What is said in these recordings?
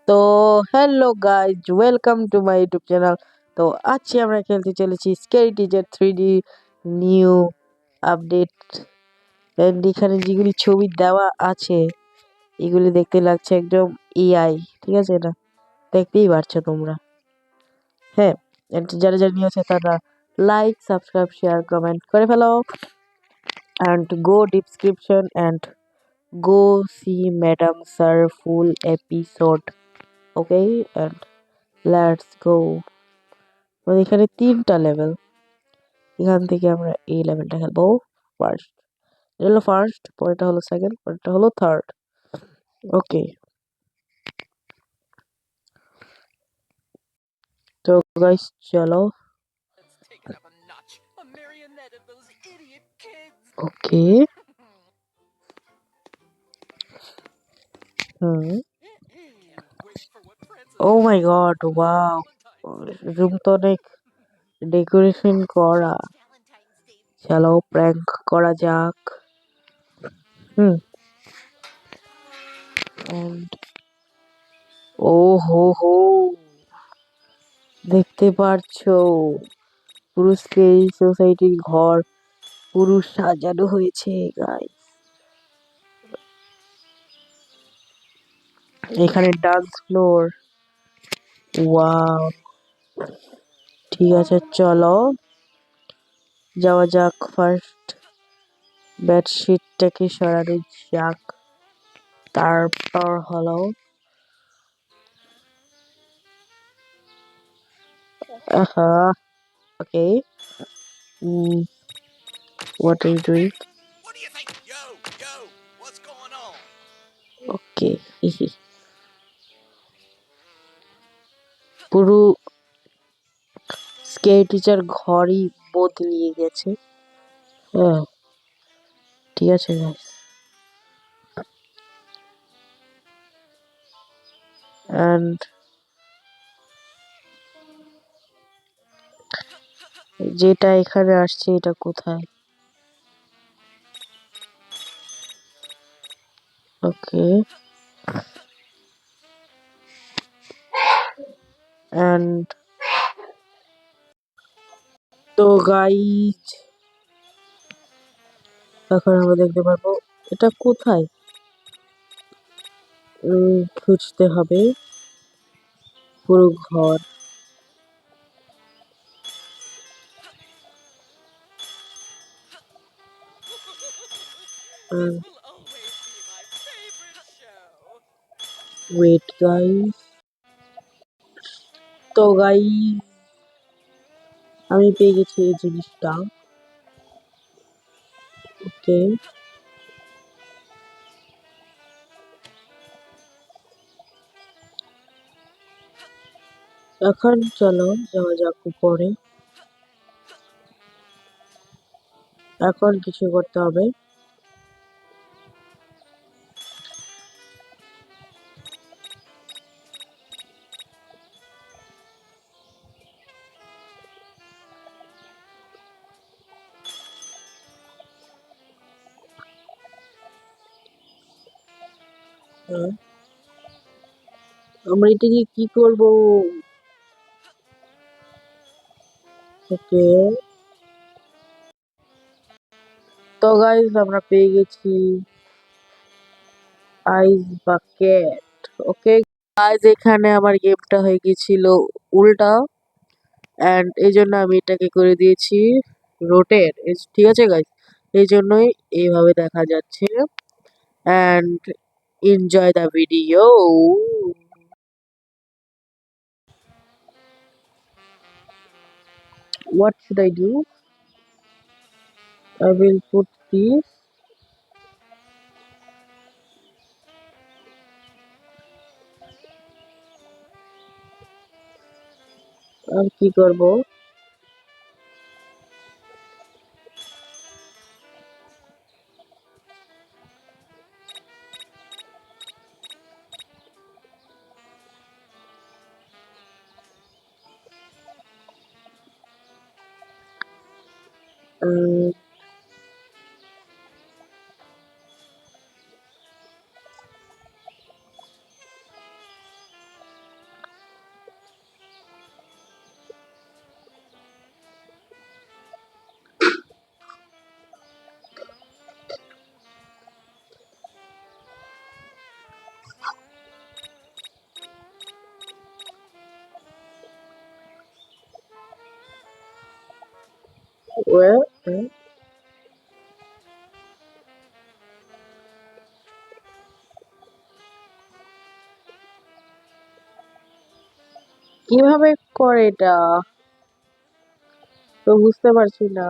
তো hello guys, welcome to my YouTube channel. তো আজকে আমরা খেলতে চলেছি scary teacher 3D new update. And এখানে যেগুলি ছবি দেওয়া আছে এগুলি দেখতে লাগছে একদম এআই, ঠিক আছে? না দেখতেই পারছো তোমরা। হ্যাঁ, and যারা যারা নিয়ে আছে তারা লাইক, সাবস্ক্রাইব, শেয়ার, কমেন্ট করে ফেলো and go description and go see Madam Sir full episode. Okay, and let's go. আমাদের এখানে 3টা লেভেল। এখান থেকে আমরা এই লেভেলটা খেলবো ফার্স্ট। এটা হলো ফার্স্ট, পরেরটা হলো সেকেন্ড, পরেরটা হলো থার্ড। ওকে, তো গাইস চলো। ওকে, হুম। ও মাই গড, ওয়াও, রুম তো অনেক ডেকোরেশন করা। চলো প্র্যাঙ্ক করা যাক। হুম, and ও হো হো, দেখতে পারছো পুরো স্কেরি সোসাইটির ঘর পুরো সাজানো হয়েছে গাইস। এখানে ডান্স ফ্লোর, ওয়াও। ঠিক আছে, চলো যাওয়া যাক। ফার্স্ট বেডশিটটাকে সরানো যাক, তারপর হলো আহা। ওকে, হোয়াট আর ইউ ডুইং? ওকে, পুরো স্কেয়ার টিচার ঘরই বদলিয়ে গেছে। হ্যাঁ, ঠিক আছে গাইস। অ্যান্ড যেটা এখানে আসছে এটা কোথায়? ওকে, অ্যান্ড তো গাইজ এখন আমরা দেখতে পারবো এটা কোথায়। খুঁজতে হবে পুরো ঘর। ওয়েট গাইজ, তো গাইজ আমি পেয়ে গেছি এই জিনিসটা। ওকে, এখন চলো যাওয়া যাক উপরে। এখন কিছু করতে হবে। হ্যাঁ, আমরা এটা দিয়ে কি করবো? ওকে, তো গাইজ আমরা পেয়ে গেছি আইস বাকেট। ওকে গাইজ, এখানে আমার গেমটা হয়ে গেছিল উল্টা, অ্যান্ড এই জন্য আমি এটাকে করে দিয়েছি রোটেট। ঠিক আছে গাইজ, এই জন্যই এইভাবে দেখা যাচ্ছে। And enjoy the video. What should I do? I will put this. আর কি করব? কিভাবে করে এটা তো বুঝতে পারছি না।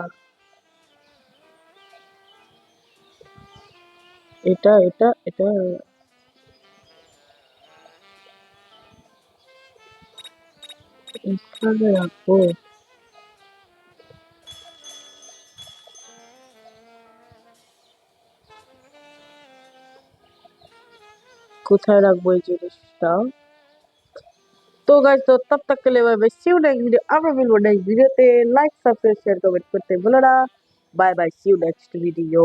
এটা এখানে রাখবো। কোথায় রাখবো এই জিনিসটা? तो गाइस तो तब तक के लिए मैं सी यू नेक्स्ट वीडियो। अब मिलबो नेक्स्ट वीडियो ते लाइक सब्सक्राइब शेयर कमेंट करते भूलो ना। Bye bye, see you next video.